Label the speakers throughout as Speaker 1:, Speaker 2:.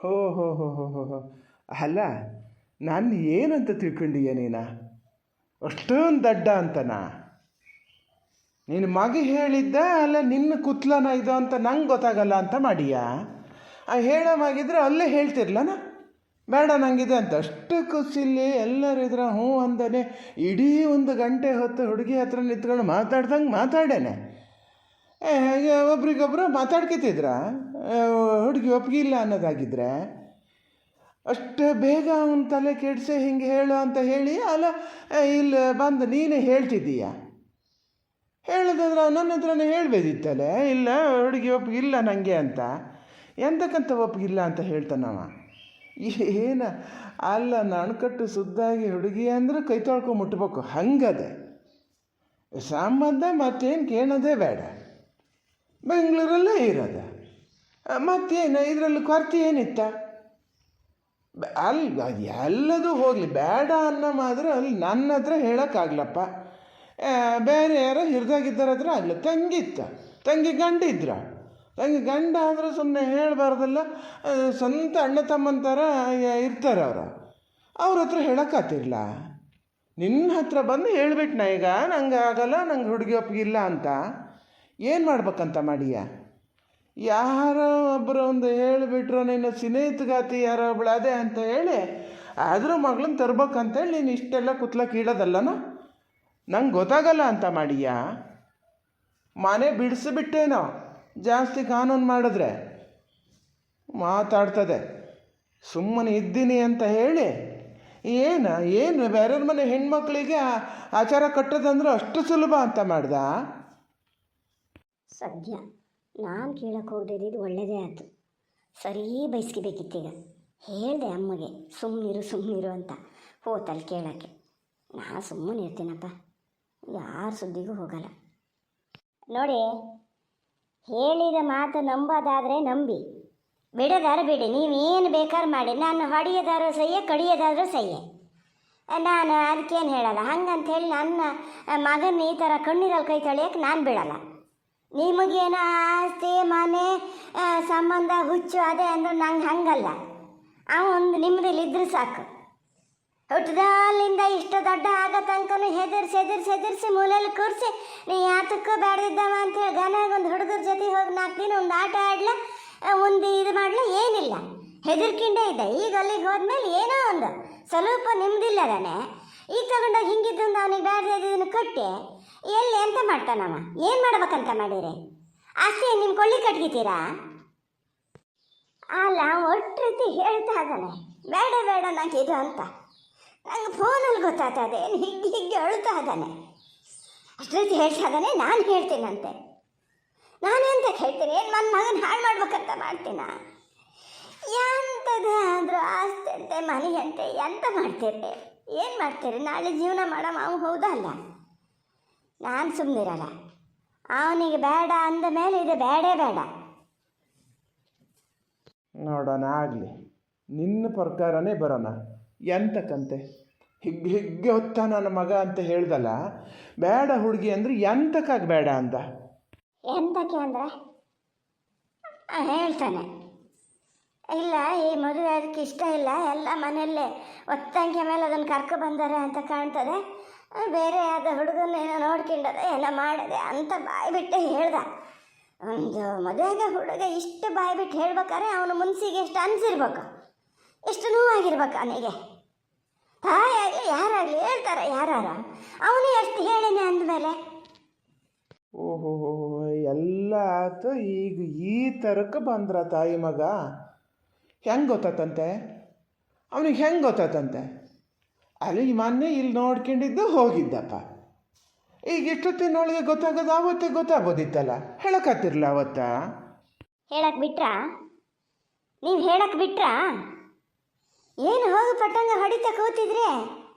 Speaker 1: ಹೋ ಹೋ ಹೋ ಹೋ ಹೋ ಹೋ. ಅಲ್ಲ, ನಾನು ಏನಂತ ತಿಳ್ಕೊಂಡೀಯ ನೀನು? ಅಷ್ಟೊಂದು ದಡ್ಡ ಅಂತನಾ? ನಿನ್ನ ಮಗ ಹೇಳಿದ್ದ ಅಲ್ಲ ನಿನ್ನ ಕುತ್ಲನ ಇದು ಅಂತ ನಂಗೆ ಗೊತ್ತಾಗಲ್ಲ ಅಂತ ಮಾಡೀಯಾ? ಹೇಳೋ ಮಾಗಿದ್ರೆ ಅಲ್ಲೇ ಹೇಳ್ತಿರ್ಲನ ಬೇಡ ನಂಗಿದೆ ಅಂತ. ಅಷ್ಟು ಕುಸಿಲ್ಲಿ ಎಲ್ಲರೂ ಇದ್ರ ಹ್ಞೂ ಅಂದನೆ ಇಡೀ 1 ಗಂಟೆ ಹೊತ್ತು ಹುಡುಗಿ ಹತ್ರ ನಿಂತ್ಕೊಂಡು ಮಾತಾಡ್ದಂಗೆ ಮಾತಾಡೇನೆ. ಒಬ್ರಿಗೊಬ್ರು ಮಾತಾಡ್ಕೊತಿದ್ರ ಹುಡುಗಿ ಒಪ್ಗಿಲ್ಲ ಅನ್ನೋದಾಗಿದ್ರೆ ಅಷ್ಟು ಬೇಗ ಅವನ ತಲೆ ಕೆಡಿಸಿ ಹಿಂಗೆ ಹೇಳು ಅಂತ ಹೇಳಿ ಅಲ್ಲ ಇಲ್ಲಿ ಬಂದು ನೀನೇ ಹೇಳ್ತಿದ್ದೀಯ. ಹೇಳಿದ್ರೆ ನನ್ನ ಹತ್ರನೇ ಹೇಳಬೇಕಿತ್ತಲ್ಲೇ, ಇಲ್ಲ ಹುಡುಗಿ ಒಪ್ಪಿಗಿಲ್ಲ ನನಗೆ ಅಂತ. ಎಂತಕ್ಕಂಥ ಒಪ್ಪಿಗಿಲ್ಲ ಅಂತ ಹೇಳ್ತಾನವ? ಏನು ಅಲ್ಲ, ನಣ್ಕಟ್ಟು ಸುದ್ದಾಗಿ ಹುಡುಗಿ ಅಂದ್ರೆ ಕೈ ತೊಳ್ಕೊಂಡು ಮುಟ್ಬೇಕು ಹಂಗದೆ ಸಂಬಂಧ. ಮತ್ತೇನು ಕೇಳೋದೇ ಬೇಡ, ಬೆಂಗಳೂರಲ್ಲೇ ಇರೋದು. ಮತ್ತೇನು ಇದರಲ್ಲಿ ಕೊರತೆ ಏನಿತ್ತ? ಅಲ್ಲಿ ಅದು ಎಲ್ಲದೂ ಹೋಗಲಿ, ಬೇಡ ಅನ್ನೋ ಮಾತ್ರ ಅಲ್ಲಿ ನನ್ನ ಹತ್ರ ಹೇಳೋಕ್ಕಾಗ್ಲಪ್ಪ. ಬೇರೆ ಯಾರೋ ಹಿರಿದಾಗಿದ್ದರ ಹತ್ರ ಆಗಲಿ. ತಂಗಿ ಗಂಡ ಇದ್ರ, ತಂಗಿ ಗಂಡ ಅಂದರೆ ಸುಮ್ಮನೆ ಹೇಳಬಾರ್ದಲ್ಲ. ಸ್ವಂತ ಅಣ್ಣ ತಮ್ಮನ ಥರ ಇರ್ತಾರೆ ಅವ್ರ ಹತ್ರ ಹೇಳೋಕ್ಕಾತಿರ್ಲ. ನಿನ್ನ ಹತ್ರ ಬಂದು ಹೇಳ್ಬಿಟ್ನ ಈಗ ನಂಗೆ ಆಗಲ್ಲ, ನಂಗೆ ಹುಡುಗಿ ಒಪ್ಪಿಗಿಲ್ಲ ಅಂತ. ಏನು ಮಾಡ್ಬೇಕಂತ ಮಾಡೀಯ? ಯಾರೋ ಒಬ್ಬರು ಒಂದು ಹೇಳಿಬಿಟ್ರು, ನೀನು ಸ್ನೇಹಿತಗಾತಿ ಯಾರೋ ಒಬ್ಳು ಅದೇ ಅಂತ ಹೇಳಿ ಆದರೂ ಮಗಳನ್ನ ತರ್ಬೇಕಂತೇಳಿ ನೀನು ಇಷ್ಟೆಲ್ಲ ಕುತ್ಲಕ್ಕೆ ಇಡೋದಲ್ಲನ? ನಂಗೆ ಗೊತ್ತಾಗಲ್ಲ ಅಂತ ಮಾಡೀಯಾ? ಮನೆ ಬಿಡಿಸಿಬಿಟ್ಟೇನೋ ಜಾಸ್ತಿ ಕಾನೂನು ಮಾಡಿದ್ರೆ ಮಾತಾಡ್ತದೆ. ಸುಮ್ಮನೆ ಇದ್ದೀನಿ ಅಂತ ಹೇಳಿ ಏನು ಬೇರೆಯವ್ರ ಮನೆ ಹೆಣ್ಮಕ್ಳಿಗೆ ಆಚಾರ ಕಟ್ಟೋದಂದ್ರೆ ಅಷ್ಟು ಸುಲಭ ಅಂತ ಮಾಡ್ದ?
Speaker 2: ಸದ್ಯ ನಾನು ಕೇಳಕ್ಕೆ ಹೋಗದಿದ್ದು ಒಳ್ಳೆಯದೇ ಆಯಿತು. ಸರಿ ಬಯಸ್ಕೋಬೇಕಿತ್ತೀಗ. ಹೇಳಿದೆ ಅಮ್ಮಗೆ ಸುಮ್ಮನಿರು ಅಂತ, ಹೋತಲ್ಲಿ ಕೇಳೋಕ್ಕೆ. ನಾ ಸುಮ್ಮನೆ ಇರ್ತೀನಪ್ಪ, ಯಾರ ಸುದ್ದಿಗೂ ಹೋಗಲ್ಲ. ನೋಡಿ, ಹೇಳಿದ ಮಾತು ನಂಬೋದಾದರೆ ನಂಬಿ, ಬಿಡೋದಾದ್ರೆ ಬಿಡಿ. ನೀವೇನು ಬೇಕಾದ್ರೆ ಮಾಡಿ, ನಾನು ಹೊಡೆಯೋದಾದ್ರೂ ಸಹ್ಯೆ, ಕಡಿಯೋದಾದ್ರೂ ಸಹ್ಯೆ. ನಾನು ಅದಕ್ಕೇನು ಹೇಳಲ್ಲ. ಹಂಗಂಥೇಳಿ ನನ್ನ ಮಗನ ಈ ಥರ ಕಣ್ಣೀರಲ್ಲಿ ಕೈ ತೊಳೆಯೋಕ್ಕೆ ನಾನು ಬಿಡಲ್ಲ. ನಿಮಗೇನೋ ಆಸ್ತಿ ಮನೆ ಸಂಬಂಧ ಹುಚ್ಚು ಅದೇ ಅಂದ್ರೆ ನಂಗೆ ಹಂಗಲ್ಲ. ಒಂದು ನಿಮ್ಮದಿಲ್ಲಿದ್ದರೆ ಸಾಕು. ಹುಟ್ಟದಾಲಿಂದ ಇಷ್ಟು ದೊಡ್ಡ ಆಗೋ ತನಕನೂ ಹೆದರ್ಸಿ ಮೂಲೆಯಲ್ಲಿ ಕೂರಿಸಿ ನೀ ಯಾತಕ್ಕೂ ಬೇಡದಿದ್ದವ ಅಂತೇಳಿ ಗನಾಗೊಂದು ಹುಡುಗರ ಜೊತೆ ಹೋಗಿ 4 ದಿನ ಒಂದು ಆಟ ಆಡ್ಲ, ಒಂದು ಇದು ಮಾಡ್ಲ, ಏನಿಲ್ಲ. ಹೆದರ್ಕಿಂಡೇ ಇದ್ದ. ಈಗ ಅಲ್ಲಿಗೆ ಹೋದ್ಮೇಲೆ ಏನೋ ಒಂದು ಸ್ವಲ್ಪ ನಿಮ್ದಿಲ್ಲದಾನೆ. ಈಗ ತಗೊಂಡೋಗಿ ಹಿಂಗಿದ್ದು ಅವನಿಗೆ ಬೇಡದಿದ್ದನ್ನು ಕಟ್ಟಿ ಎಲ್ಲಿ ಎಂತ ಮಾಡ್ತಾನವ? ಏನು ಮಾಡ್ಬೇಕಂತ ಮಾಡಿರಿ? ಅಷ್ಟೇ ನಿಮ್ಮ ಕೊಳ್ಳಿ ಕಟ್ಗಿತೀರಾ? ಅಲ್ಲ, ಒಟ್ಟು ರೀತಿ ಹೇಳ್ತಾ ಇದ್ದಾನೆ ಬೇಡ ನಂಗೆ ಇದು ಅಂತ. ನಂಗೆ ಫೋನಲ್ಲಿ ಗೊತ್ತಾಗ್ತದೆ ಹೀಗೆ ಅಳ್ತಾ ಇದ್ದಾನೆ. ಅಷ್ಟು ರೀತಿ ಹೇಳ್ತಾ ಇದ್ದಾನೆ. ನಾನು ಹೇಳ್ತೀನಂತೆ. ನಾನೆಂತ ಹೇಳ್ತೀನಿ? ಏನು ನನ್ನ ಮಗನ ಹಾಳು ಮಾಡ್ಬೇಕಂತ ಮಾಡ್ತೀನ? ಎಂಥದ್ದು ಆದರೂ ಆಸ್ತಿ ಅಂತೆ ಮನೆ ಅಂತೆ ಎಂತ ಮಾಡ್ತೀರಿ? ಏನು ಮಾಡ್ತೀರಿ? ನಾಳೆ ಜೀವನ ಮಾಡೋ ಮಾವು ಹೌದಲ್ಲ. ನಾನು ಸುಮ್ಮನಿರಲ್ಲ. ಅವನಿಗೆ ಬೇಡ ಅಂದ ಮೇಲೆ ಇದು ಬೇಡ.
Speaker 1: ನೋಡೋಣ, ಆಗಲಿ, ನಿನ್ನ ಪ್ರಕಾರನೇ ಬರೋಣ. ಎಂತಕ್ಕಂತೆ ಹಿಗ್ಗೆ ಹೊತ್ತ ನನ್ನ ಮಗ ಅಂತ ಹೇಳ್ದಲ್ಲ, ಬೇಡ ಹುಡುಗಿ ಅಂದ್ರೆ ಎಂತಕ್ಕಾಗಿ ಬೇಡ ಅಂದ?
Speaker 2: ಎಂತಕ್ಕೆ ಅಂದರೆ ಹೇಳ್ತಾನೆ, ಇಲ್ಲ ಈ ಮದುವೆ ಅದಕ್ಕೆ ಇಷ್ಟ ಇಲ್ಲ, ಎಲ್ಲ ಮನೆಯಲ್ಲೇ ಒತ್ತಂಗೆ ಮೇಲೆ ಅದನ್ನು ಕರ್ಕೊ ಬಂದಾರೆ ಅಂತ ಕಾಣ್ತದೆ, ಬೇರೆ ಆದ ಹುಡುಗನೇನೋ ನೋಡ್ಕೊಂಡದೆ ಏನೋ ಮಾಡಿದೆ ಅಂತ ಬಾಯ್ಬಿಟ್ಟೆ ಹೇಳ್ದ. ಒಂದು ಮದುವೆಗೆ ಹುಡುಗ ಇಷ್ಟು ಬಾಯ್ಬಿಟ್ಟು ಹೇಳ್ಬೇಕಾದ್ರೆ ಅವನು ಮುನ್ಸಿಗೆ ಎಷ್ಟು ಅನಿಸಿರ್ಬೇಕು, ಎಷ್ಟು ನೋವಾಗಿರ್ಬೇಕು ಅವನಿಗೆ. ತಾಯಾಗಲಿ ಯಾರಾಗಲಿ ಹೇಳ್ತಾರೆ ಯಾರು, ಅವನು ಎಷ್ಟು ಹೇಳಿನೇ ಅಂದಮೇಲೆ.
Speaker 1: ಓಹೋ, ಎಲ್ಲ ಆತು. ಈಗ ಈ ಥರಕ್ಕೆ ಬಂದ್ರ ತಾಯಿ ಮಗ? ಹೆಂಗೆ ಗೊತ್ತಾತಂತೆ ಅವನಿಗೆ? ಹೆಂಗೆ ಗೊತ್ತಾತಂತೆ? ಅಲ್ಲಿ ಮೊನ್ನೆ ಇಲ್ಲಿ ನೋಡ್ಕೊಂಡಿದ್ದು ಹೋಗಿದ್ದಪ್ಪ. ಈಗ ಇಷ್ಟೊತ್ತಿನೊಳಗೆ ಗೊತ್ತಾಗೋದು ಆವತ್ತೇ ಗೊತ್ತಾಗೋದಿತ್ತಲ್ಲ, ಹೇಳಕ್ಕಾತಿರ್ಲ ಅವತ್ತ?
Speaker 2: ಹೇಳಕ್ಕೆ ಬಿಟ್ರಾ ನೀವು? ಹೇಳಕ್ಕೆ ಬಿಟ್ರಾ ಏನು? ಹೋಗಿ ಪಟ್ಟಂಗ ಹೊಡಿತಾ ಕೂತಿದ್ರೆ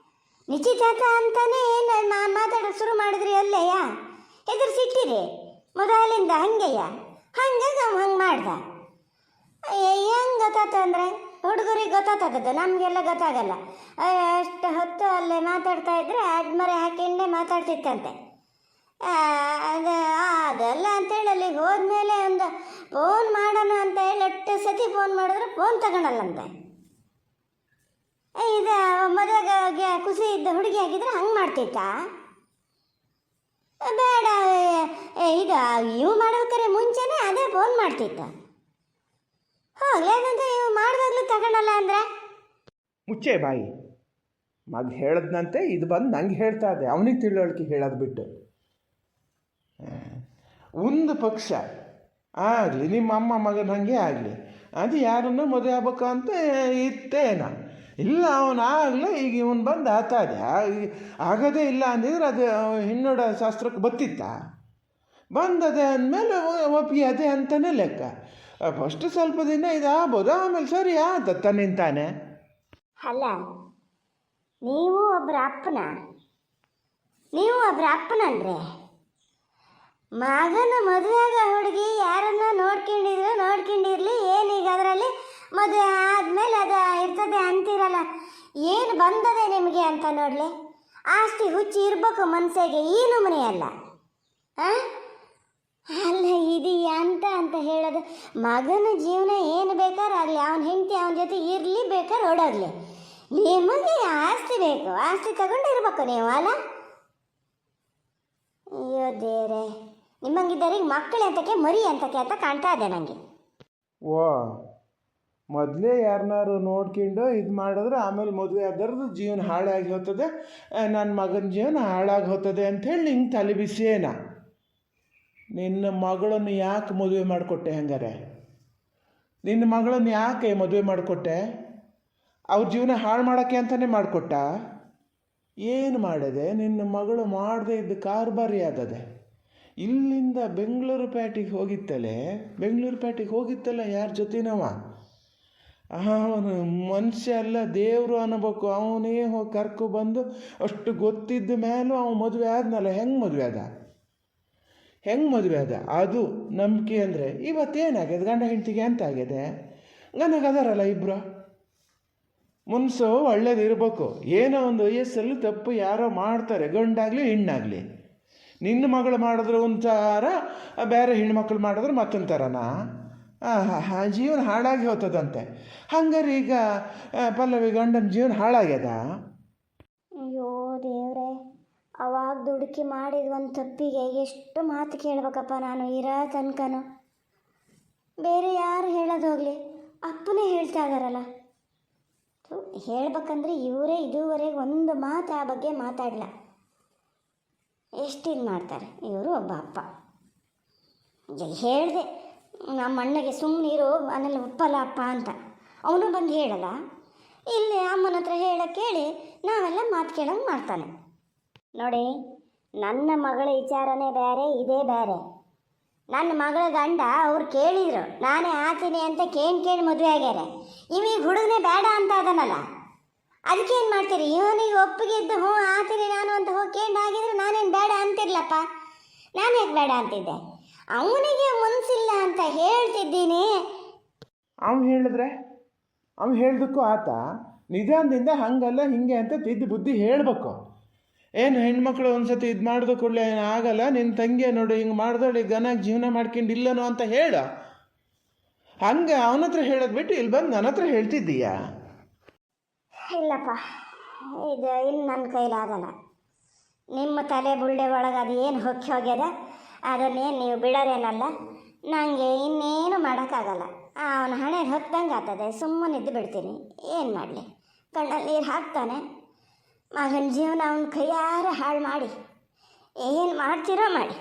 Speaker 2: ನಿಶ್ಚಿತಾರ್ಥ ಅಂತಾನೆ ಏನು ಮಾತಾಡೋಕೆ ಶುರು ಮಾಡಿದ್ರಿ ಅಲ್ಲೆಯ? ಹೆದರ್ಸಿಟ್ಟಿರಿ ಮೊದಲಿಂದ ಹಂಗೆಯ? ಹಂಗಾಗಿ ಅವ ಹಂಗೆ ಮಾಡ್ದ. ಹೆಂಗೆ ಗೊತ್ತಾಯ್ತು ಅಂದರೆ ಹುಡುಗರಿಗೆ ಗೊತ್ತಾಗ್ತದೆ, ನಮಗೆಲ್ಲ ಗೊತ್ತಾಗಲ್ಲ. ಅಷ್ಟು ಹೊತ್ತು ಅಲ್ಲೇ ಮಾತಾಡ್ತಾ ಇದ್ರೆ ಅಡ್ಮರೆ ಹಾಕಿಂಡೆ ಮಾತಾಡ್ತಿತ್ತಂತೆ. ಅದು ಅದಲ್ಲ ಅಂತೇಳಿ ಅಲ್ಲಿಗೆ ಹೋದ್ಮೇಲೆ ಒಂದು ಫೋನ್ ಮಾಡೋಣ ಅಂತ ಹೇಳಿ 8 ಸತಿ ಫೋನ್ ಮಾಡಿದ್ರೆ ಫೋನ್ ತಗೊಳಲ್ಲಂತೆ. ಇದು ಮದುವೆಗೆ ಖುಷಿ ಇದ್ದ ಹುಡುಗಿ ಆಗಿದ್ರೆ ಹಂಗೆ ಮಾಡ್ತಿತ್ತಾ? ಬೇಡ, ಈಗ ಇವು ಮಾಡ್ಬೇಕಾರೆ ಮುಂಚೆನೇ ಅದೇ ಫೋನ್ ಮಾಡ್ತಿತ್ತ. ಹೋಗ್ಲಿ, ಅದಂತ ಇವು ಮಾಡಿದಾಗ್ಲೂ ತಗೊಳಲ್ಲ ಅಂದರೆ
Speaker 1: ಮುಚ್ಚೆ ಬಾಯಿ. ಮಗ ಹೇಳದ್ನಂತೆ ಇದು ಬಂದು ನಂಗೆ ಹೇಳ್ತಾ ಇದೆ, ಅವನಿಗೆ ತಿಳುವಳಿಕೆ ಹೇಳೋದು ಬಿಟ್ಟು. ಒಂದು ಪಕ್ಷ ಆಗಲಿ ನಿಮ್ಮ ಅಮ್ಮ ಮಗನ ಹಾಗೆ ಆಗಲಿ, ಅದು ಯಾರನ್ನು ಮದುವೆ ಆಗ್ಬೇಕು ಅಂತ ಇತ್ತೇನ ಇಲ್ಲ, ಅವನಾಗಲೇ ಈಗ ಇವನು ಬಂದು ಆತಾದೆ ಆಗೋದೇ ಇಲ್ಲ ಅಂದಿದ್ರೆ ಅದು ಹೆಣ್ಣೋಡ ಶಾಸ್ತ್ರಕ್ಕೆ ಬತ್ತಿತ್ತ. ಬಂದದೆ ಅಂದಮೇಲೆ ಒಪ್ಪಿಗೆ ಅದೇ ಅಂತಲೇ ಲೆಕ್ಕ. ಫಸ್ಟ್ ಸ್ವಲ್ಪ ದಿನ ಇದಾಗ್ಬೋದು, ಆಮೇಲೆ ಸರಿ ಆದತ್ತ ನಿಂತಾನೆ.
Speaker 2: ಅಲ್ಲ, ನೀವು ಒಬ್ಬರ ಅಪ್ಪನಂದ್ರೆ ಮಗನ ಮದುವೆಗ ಹುಡುಗಿ ಯಾರನ್ನ ನೋಡ್ಕೊಂಡಿರ್ಲಿ, ಏನೀಗ ಅದರಲ್ಲಿ ಮದುವೆ ಆದಮೇಲೆ ಅದು ಇರ್ತದೆ ಅಂತೀರಲ್ಲ, ಏನು ಬಂದದೆ ನಿಮಗೆ ಅಂತ ನೋಡಲಿ. ಆಸ್ತಿ ಹುಚ್ಚಿ ಇರ್ಬೇಕು ಮನಸ್ಸಿಗೆ, ಈ ನಮೂನೆ ಅಲ್ಲ. ಅಲ್ಲ, ಇದು ಅಂತ ಹೇಳೋದು. ಮಗನ ಜೀವನ ಏನು ಬೇಕಾದ್ರೆ ಆಗಲಿ, ಅವನ ಹೆಂಡತಿ ಅವನ ಜೊತೆ ಇರಲಿ, ಬೇಕಾದ್ರೆ ಓಡೋಗ್ಲಿ. ನಿಮಗೆ ಆಸ್ತಿ ಬೇಕು, ಆಸ್ತಿ ತಗೊಂಡು ಇರ್ಬೇಕು ನೀವು, ಅಲ್ಲ? ಅಯ್ಯೋ ದೇವ್ರೆ, ನಿಮ್ಮಂಗಿದ್ದರಿಗೆ ಮಕ್ಕಳು ಅಂತಕ್ಕೆ ಮರಿ ಅಂತಕ್ಕೆ ಅಂತ ಕಾಣ್ತಾ ಇದೆ ನನಗೆ.
Speaker 1: ಓ, ಮೊದಲೇ ಯಾರನ್ನಾರು ನೋಡ್ಕೊಂಡು ಇದು ಮಾಡಿದ್ರೆ ಆಮೇಲೆ ಮದುವೆ ಆದರದು ಜೀವನ ಹಾಳಾಗಿ ಹೋಗ್ತದೆ, ನನ್ನ ಮಗನ ಜೀವನ ಹಾಳಾಗಿ ಹೋಗ್ತದೆ ಅಂಥೇಳಿ ನಿಂಗೆ ತಲೆ ಬಿಸಿಯೇನ? ನಿನ್ನ ಮಗಳನ್ನು ಯಾಕೆ ಮದುವೆ ಮಾಡಿಕೊಟ್ಟೆ? ಹಂಗಾರೆ ನಿನ್ನ ಮಗಳನ್ನು ಯಾಕೆ ಮದುವೆ ಮಾಡಿಕೊಟ್ಟೆ? ಅವ್ರ ಜೀವನ ಹಾಳು ಮಾಡೋಕ್ಕೆ ಅಂತಲೇ ಮಾಡಿಕೊಟ್ಟ? ಏನು ಮಾಡಿದೆ? ನಿನ್ನ ಮಗಳು ಮಾಡದೇ ಇದ್ದ ಕಾರ್ಬಾರಿ ಆದದೆ. ಇಲ್ಲಿಂದ ಬೆಂಗಳೂರು ಪೇಟೆಗೆ ಹೋಗಿತ್ತಲ್ಲ ಯಾರ ಜೊತೆನವ? ಅವನು ಮನುಷ್ಯ ಅಲ್ಲ, ದೇವರು ಅನ್ನಬೇಕು. ಅವನೇ ಹೋಗಿ ಕರ್ಕೊಬಂದು ಅಷ್ಟು ಗೊತ್ತಿದ್ದ ಮೇಲೂ ಅವನು ಮದುವೆ ಆದ್ನಲ್ಲ. ಹೆಂಗೆ ಮದುವೆ ಆದ? ಅದು ನಂಬಿಕೆ ಅಂದರೆ ಇವತ್ತೇನಾಗ್ಯದ? ಗಂಡ ಹೆಂಡತಿಗೆ ಅಂತ ಆಗಿದೆ. ನನಗದಾರಲ್ಲ ಇಬ್ಬರು ಮುನ್ಸು ಒಳ್ಳೇದಿರ್ಬೇಕು. ಏನೋ ಒಂದು ವಯಸ್ಸಲ್ಲಿ ತಪ್ಪು ಯಾರೋ ಮಾಡ್ತಾರೆ, ಗಂಡಾಗಲಿ ಹೆಣ್ಣಾಗಲಿ. ನಿನ್ನ ಮಗಳು ಮಾಡಿದ್ರೆ ಒಂದು ಥರ, ಬೇರೆ ಹೆಣ್ಮಕ್ಳು ಮಾಡಿದ್ರೆ ಮತ್ತೊಂದು ಥರನಾ? ಜೀವನ ಹಾಳಾಗಿ ಹೋಗ್ತದಂತೆ. ಹಂಗಾರೆ ಈಗ ಪಲ್ಲವಿ ಗಂಡನ ಜೀವನ ಹಾಳಾಗ್ಯದ?
Speaker 2: ಅಯ್ಯೋ ದೇವ್ರೆ, ಅವಾಗ ದುಡುಕಿ ಮಾಡಿದ ಒಂದು ತಪ್ಪಿಗೆ ಎಷ್ಟು ಮಾತು ಕೇಳ್ಬೇಕಪ್ಪ ನಾನು ಇರೋ ತನಕನೂ. ಬೇರೆ ಯಾರು ಹೇಳೋದು ಹೋಗಲಿ, ಅಪ್ಪನೇ ಹೇಳ್ತಾ ಇದ್ದಾರಲ್ಲ. ಹೇಳ್ಬೇಕಂದ್ರೆ ಇವರೇ ಇದುವರೆಗೆ ಒಂದು ಮಾತು ಆ ಬಗ್ಗೆ ಮಾತಾಡಲ್ಲ. ಎಷ್ಟು ಇದು ಮಾಡ್ತಾರೆ ಇವರು. ಒಬ್ಬ ಅಪ್ಪ ಹೇಳಿದೆ ನಮ್ಮ ಅಣ್ಣಗೆ, ಸುಮ್ಮನಿರು ಮನೇಲಿ ಒಪ್ಪಲ್ಲ ಅಪ್ಪ ಅಂತ. ಅವನು ಬಂದು ಹೇಳಲ್ಲ. ಇಲ್ಲಿ ಅಮ್ಮನ ಹತ್ರ ಹೇಳಕ್ಕೆ ಹೇಳಿ ನಾವೆಲ್ಲ ಮಾತು ಕೇಳಂಗೆ ಮಾಡ್ತಾನೆ. ನೋಡಿ, ನನ್ನ ಮಗಳ ವಿಚಾರನೇ ಬೇರೆ, ಇದೇ ಬೇರೆ. ನನ್ನ ಮಗಳ ಗಂಡ ಅವ್ರು ಕೇಳಿದ್ರು, ನಾನೇ ಆತೀನಿ ಅಂತ ಕೇಳಿ ಮದುವೆ ಆಗ್ಯಾರೆ. ಇವೀಗ ಹುಡುಗನೇ ಬೇಡ ಅಂತ ಅದನ್ನಲ್ಲ, ಅದಕ್ಕೇನು ಮಾಡ್ತೀರಿ? ಇವನಿಗೆ ಒಪ್ಪಿಗೆ ಇದ್ದು ಹ್ಞೂ ಆತೀನಿ ನಾನು ಅಂತ ಹೋಗಿ ಕೇಳಿ ಆಗಿದ್ರೆ ನಾನೇನು ಬೇಡ ಅಂತಿರ್ಲಪ್ಪ. ನಾನು ಯಾಕೆ ಬೇಡ ಅಂತಿದ್ದೆ? ಅವನಿಗೆ ಮನಸ್ಸಿಲ್ಲ ಅಂತ ಹೇಳ್ತಿದ್ದೀನಿ.
Speaker 1: ಅವ್ನು ಹೇಳಿದಕ್ಕೂ ಆತ ನಿಧಾನದಿಂದ ಹಂಗಲ್ಲ ಹಿಂಗೆ ಅಂತ ತಿದ್ದು ಬುದ್ಧಿ ಹೇಳಬೇಕು. ಏನು ಹೆಣ್ಮಕ್ಳು ಒಂದು ಸತಿ ಇದು ಮಾಡಿದ ಕೂಡಲೇ ಏನು ಆಗಲ್ಲ, ನಿನ್ನ ತಂಗಿ ನೋಡು ಹಿಂಗೆ ಮಾಡಿದೋಳು ಗನಾಗಿ ಜೀವನ ಮಾಡ್ಕೊಂಡಿಲ್ಲನೋ ಅಂತ ಹೇಳು. ಹಂಗೆ ಅವನ ಹತ್ರ ಹೇಳೋದು ಬಿಟ್ಟು ಇಲ್ಲಿ ಬಂದು ನನ್ನ ಹತ್ರ ಹೇಳ್ತಿದ್ದೀಯಾ?
Speaker 2: ಇಲ್ಲಪ್ಪ, ಇದು ಇನ್ನು ನನ್ನ ಕೈಲಾಗಲ್ಲ. ನಿಮ್ಮ ತಲೆ ಬುಳ್ಳೆ ಒಳಗೆ ಅದು ಏನು ಹೋಗ್ಯದ ಅದನ್ನೇನು ನೀವು ಬಿಡೋರೇನಲ್ಲ. ನನಗೆ ಇನ್ನೇನು ಮಾಡೋಕ್ಕಾಗಲ್ಲ. ಅವನ ಹಣೆ ಹೊತ್ತಂಗೆ ಆಗ್ತದೆ. ಸುಮ್ಮನಿದ್ದು ಬಿಡ್ತೀನಿ. ಏನು ಮಾಡಲಿ? ಕಣ್ಣಲ್ಲಿ ನೀರು ಹಾಕ್ತಾನೆ. ಮಗನ ಜೀವನ ಅವನ ಕೈಯಾರ ಹಾಳು ಮಾಡಿ ಏನು ಮಾಡ್ತೀರೋ ಮಾಡಿ.